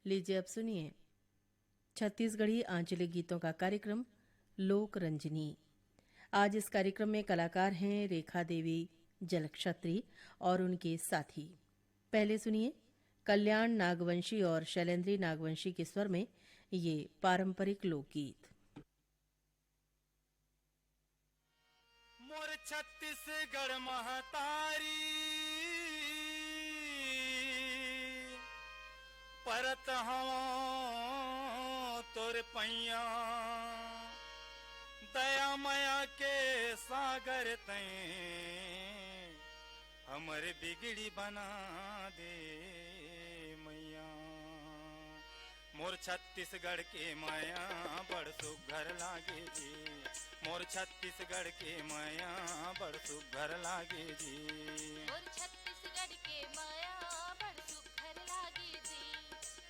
लीजिए अब सुनिए छत्तीसगढ़ी आंचलिक गीतों का कार्यक्रम लोक रंजनी। आज इस कार्यक्रम में कलाकार हैं रेखा देवी जलक्षत्री और उनके साथी। पहले सुनिए कल्याण नागवंशी और शैलेंद्री नागवंशी के स्वर में ये पारंपरिक लोकगीत। मोर छत्तीसगढ़ महतारी परत हवा तोर पैया दया माया के सागर तैं हमर बिगड़ी बना दे मैया। मोर छत्तीसगढ़ के माया बड़ सुघर लागे जी, मोर छत्तीसगढ़ के माया बड़ सुघर लागे जी। मोर छत्तीसगढ़ के माया बड़ सुघर लागे जी,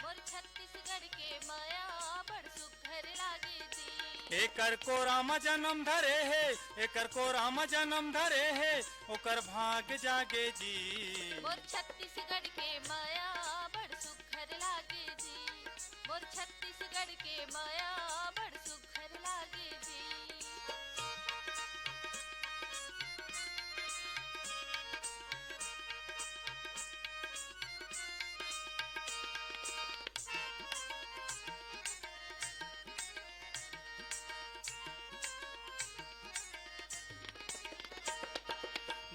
मोर छत्तीसगढ़ के माया बड़ सुघर लागे जी। एकर को राम जन्म धरे है, एकर को राम जन्म धरे है, ओकर भाग जागे जी। मोर छत्तीसगढ़ के माया बड़ सुघर लागे जी, मोर छत्तीसगढ़ के माया बड़ सुघर लागे जी।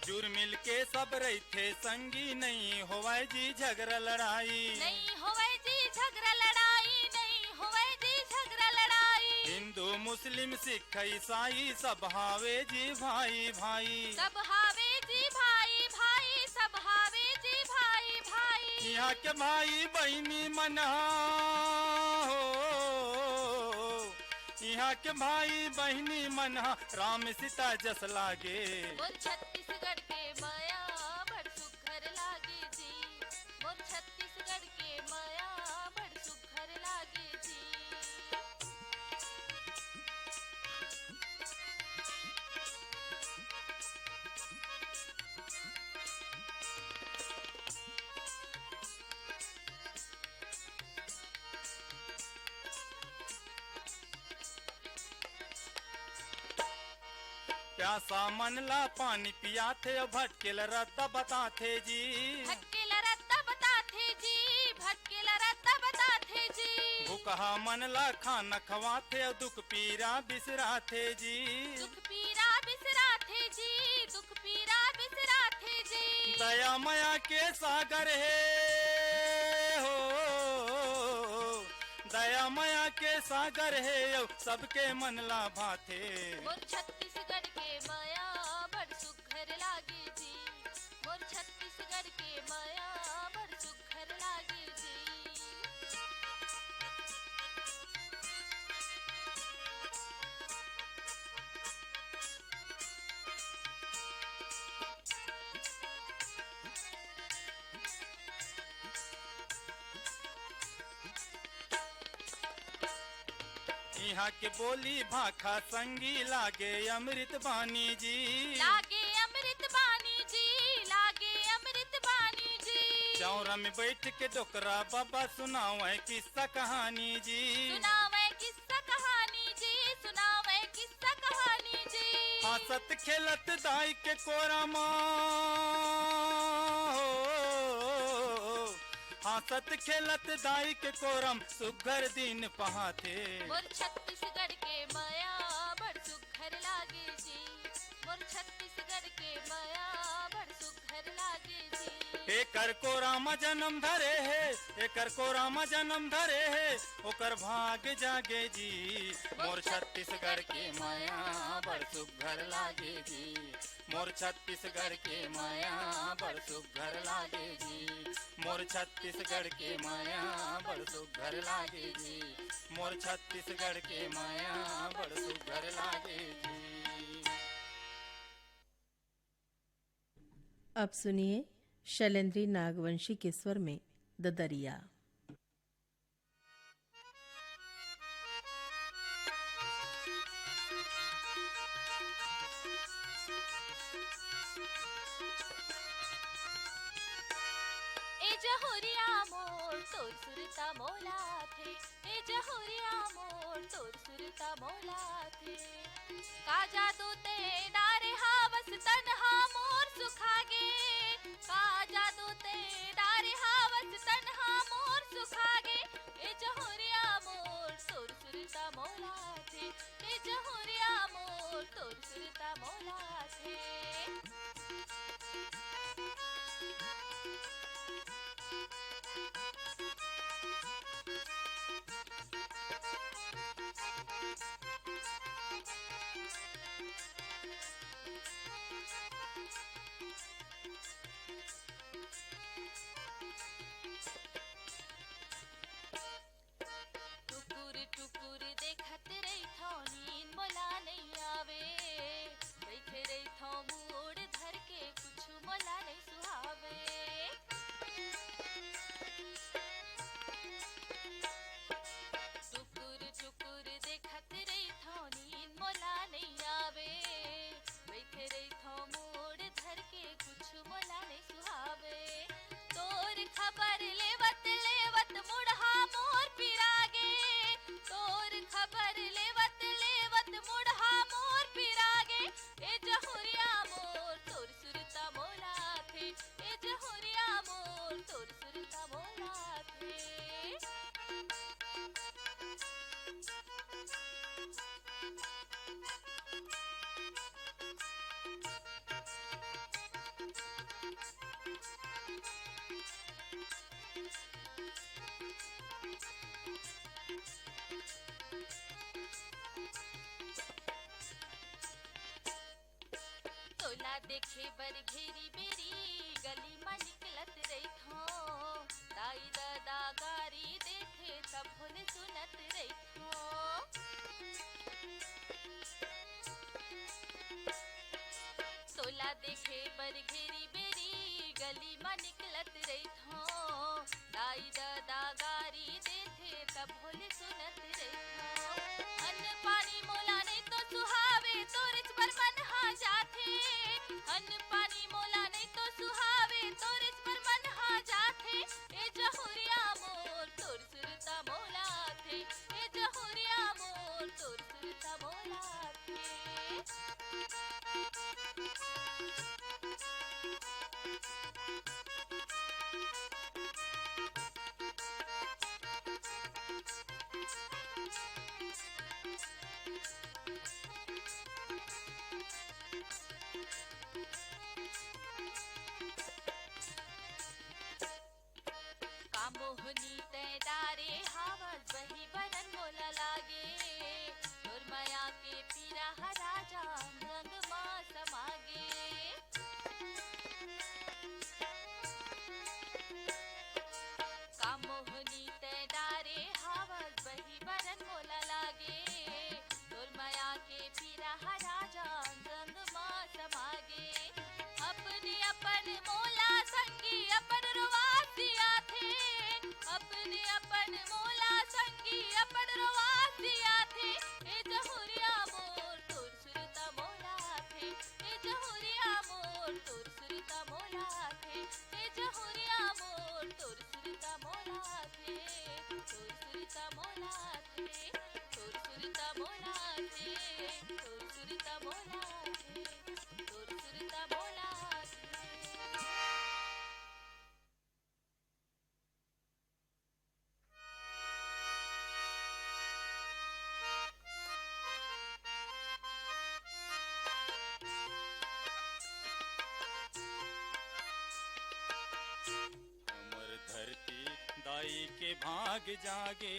जुर मिल के सब रहते संगी, नहीं होवे जी झगड़ा लड़ाई, नहीं होवे जी झगड़ा लड़ाई, नहीं होवे जी झगड़ा लड़ाई। हिंदू मुस्लिम सिख ईसाई सब हावे जी भाई भाई, सब हावे जी भाई भाई, सब हावे जी भाई भाई। यहाँ के भाई बहनी मना हो, यहाँ के भाई बहनी मना राम सीता जस लागे। मोर छत्तीसगढ़ के माया बड़ सुघर लागे जी, मोर छत्तीसगढ़ के माया बड़ सुघर लागे जी। प्यासा मन ला पानी पियाथे और भटकेल रद्दा बताथे जी, भटकेला रत्ता बताथे जी, भटकेला रत्ता बताथे जी। भूखा मन ला खाना खवाथे और दुख पीरा बिसराथे जी। दुख पीरा बिसराथे जी, दुख पीरा बिसराथे जी। दया माया के सागर है हो, दया माया के सागर है और सबके मन ला भाथे। मोर छत्तीसगढ़ के माया बड़ सुघर लागे जी, मोर छत्तीसगढ़ के माया बड़ सुघर लागे जी। यहाँ के बोली भाखा संगी लागे अमृत बानी जी, लागे अमृत बानी जी, लागे अमृत बानी जी। चौरा में बैठ के डोकरा बाबा सुनावे किस्सा कहानी जी। सुनावे किस्सा कहानी जी, सुनावे किस्सा कहानी जी। हंसत खेलत दाई के कोरा माँ हो, हंसत खेलत दाई के कोरम सुघर दिन पहाते। मोर छत्तीसगढ़ के माया बड़ सुघर लागे जी, मोर छत्तीसगढ़ के माया बड़ सुघर लागे जी। एकर को राम जन्म धरे है, एकर को राम जन्म धरे है, ओकर भाग जागे जी। मोर छत्तीसगढ़ के माया बड़ सुघर लागे जी, मोर छत्तीसगढ़ के माया बड़ सुघर लागे जी। मोर छत्तीसगढ़ के माया बड़ सुघर लागे जी, मोर छत्तीसगढ़ के माया बड़ सुघर लागे जी। अब सुनिए शैलेंद्री नागवंशी के स्वर में ददरिया। जहुरिया मोर मोर तोर सुरता मोला थे ए जहुरिया मोर तोर सुरता मोला थे का जादू ते डारे हावस तन्हा मोर सुखागे का जादू ते डारे हावस तन्हा मोर सुखागे ए जहुरिया मोर तोर सुरता मोला थे ए जहुरिया मोर तोर सुरता मोला थे टुकुर टुकुर देखत रहिथो नींद मोला नहीं आवे बैठे रहिथो मूड धर के कुछ मोला नहीं सुहावे टुकुर टुकुर देखत रहिथो नींद मोला नहीं आवे बैठे रहिथो मूड धर के कुछ मोला नहीं सुहावे तोर खबर लेवत लेवत मुड़हा मोर पिरागे तोर खबर लेवत लेवत मुड़हा मोर पिरागे ए जहुरिया मोर तोर सुरता मोला थे ए जहुरिया मोर तोर सुरता मोला थे तोला देखे बर घेरी बेरी गली में निकलत रहिथो दाई दादा गारी देखे सब भूल सुनत रहिथो तोला देखे बर घेरी बेरी गली में निकलत रहिथो दाई दादा गारी देखे तब भूल सुनत रहिथो अन्न पानी मोला नहीं तो सुहावे तोरिच पर मन हा जाथे अन्न पानी मोला नहीं तो सुहावे तोरिच पर मन हा जाथे ए जहुरिया मोर तोर सुरता मोला थे ए जहुरिया मोर तोर सुरता मोला थे कामोहनी ते डारे हावज वही बरन मोला लागे तोर माया के पीरा राजा रंग मा समागे कामोहनी ते डारे हावज वही बरन मोला लागे तोर माया के पीरा राजा रंग मा समागे अपने अपन मोला संगी अपन रुवासिया थे अपने अपन मोला संगी अपन रुवासिया थे ए जहुरिया मोर तोर सुरता मोला थे ए जहुरिया मोर तोर सुरता मोला थे ए जहुरिया मोर तोर सुरता मोला थे तोर सुरता मोला थे तोर सुरता मोला थे तोर सुरता मोला थे तोर सुरता मोला थे हमर धरती दाई के भाग जागे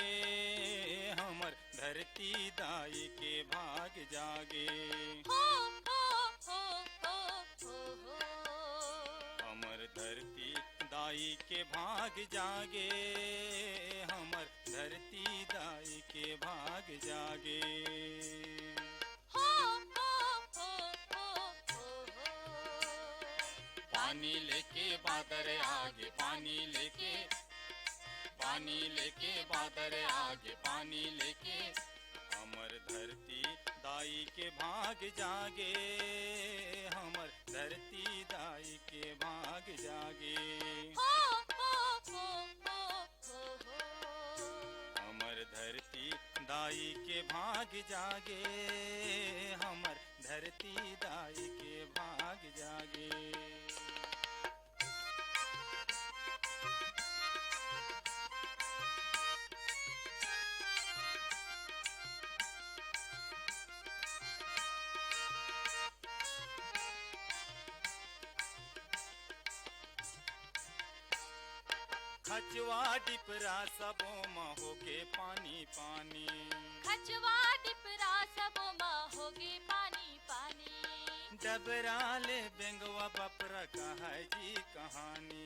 हमर धरती दाई के भाग जागे हो हो हो हो हो हो हमर धरती दाई के भाग जागे हमर धरती दाई के भाग जागे हो हो हो हो हो पानी लेके बादर आगे पानी लेके बादर आगे पानी लेके हमर धरती दाई के भाग जागे हमर धरती दाई के भाग जागे हो हो हो हो दाई के भाग जागे हमर धरती दाई के भाग जागे। खचवा डिपरा सबो महो के पानी पानी, खचवा डिपरा सबो होगे पानी पानी। डबराले बेंगवा बपरा कहा जी कहानी,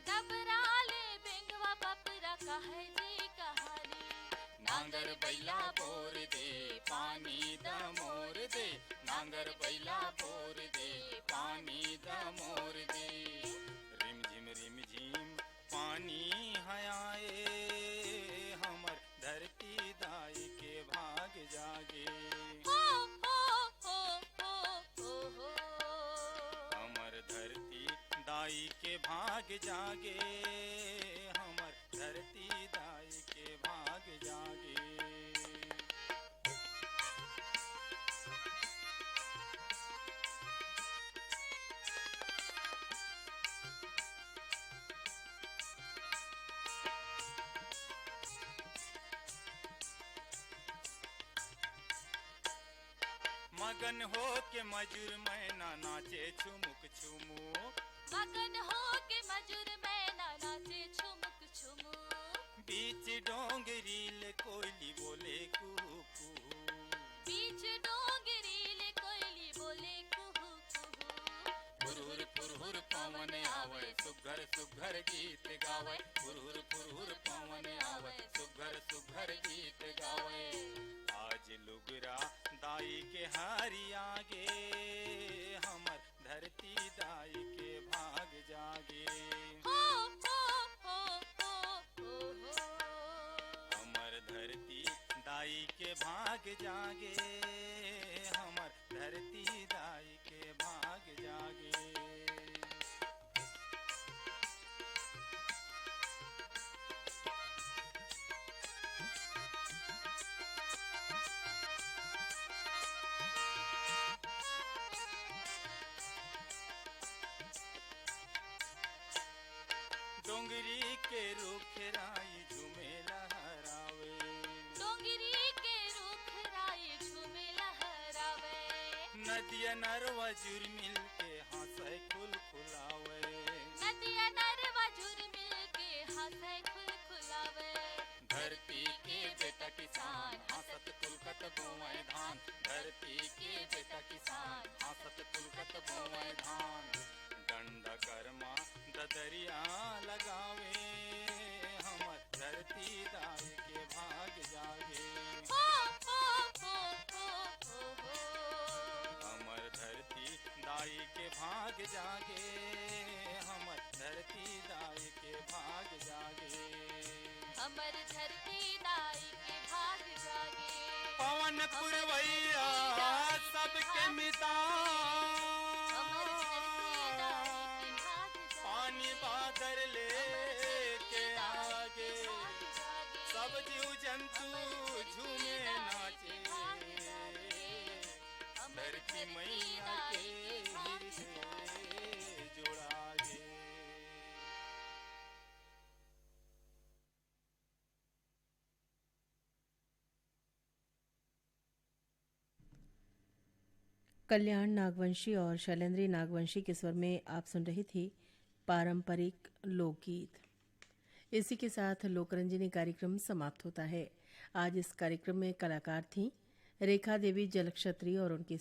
डबराले बेंगवा बपरा कहे जी कहानी। नांगर बैला बोर दे पानी दमोर दे, नांगर बैला बोर दे पानी दमोर दे। रिम झिम पानी हयाए हमर धरती दाई के भाग जागे। हो हो हो हो हो हो। हमर धरती दाई के भाग जागे, हमर धरती दाई के भाग जागे। मगन हो के मजूर मैना नाचे छुमुक छुमू, मगन हो के मजूर मैना नाचे छुमुक छुमू। बीच डोंगरील कोयली बोले कुहू कुहू, बीच डोंगरील कोयली बोले कुहू कुहू। फुरहुर फुरहुर पवन आवे सुघर सुघर गीत गावे, फुरहुर फुरहुर पवन आवे सुघर सुघर गीत गावे। आज लुगरा दाई के हारी आगे हमर धरती दाई के भाग जागे। हो हो हो हो हो हो। हमर धरती दाई के भाग जागे, हमर धरती दाई के भाग जागे। डोंगरी के रुख राई झूमे लहरावे, डोंगरी के रुख राई झूमे लहरावे। नदिया नरवा जुर मिल के हंसे खुल खुलावे, नदिया नरवा जुर मिल के हंसे खुल खुलावे। धरती के बेटा किसान हंसत कुलकत बोए धान, धरती के बेटा किसान हंसत कुलकत बोए धान। डंडा कर्मा ददरिया लगावे हमर धरती दाई के भाग जागे। हो हो हो हो हो हो। हमर धरती दाई के भाग जागे, हमर धरती दाई के भाग जागे। हमर धरती दाई के भाग जागे। पवन पुरवैया सबके मिता, हमर धरती दाई के भाग जागे। पानी बादर ले के आगे, भाग जागे। सब जीव जंतु झूमे नाचे। धरती मैया के हृदय जुड़ागे। कल्याण नागवंशी और शैलेंद्री नागवंशी के स्वर में आप सुन रही थी पारंपरिक लोकगीत। इसी के साथ लोकरंजनी कार्यक्रम समाप्त होता है। आज इस कार्यक्रम में कलाकार थीं रेखा देवी जलक्षत्री और उनकी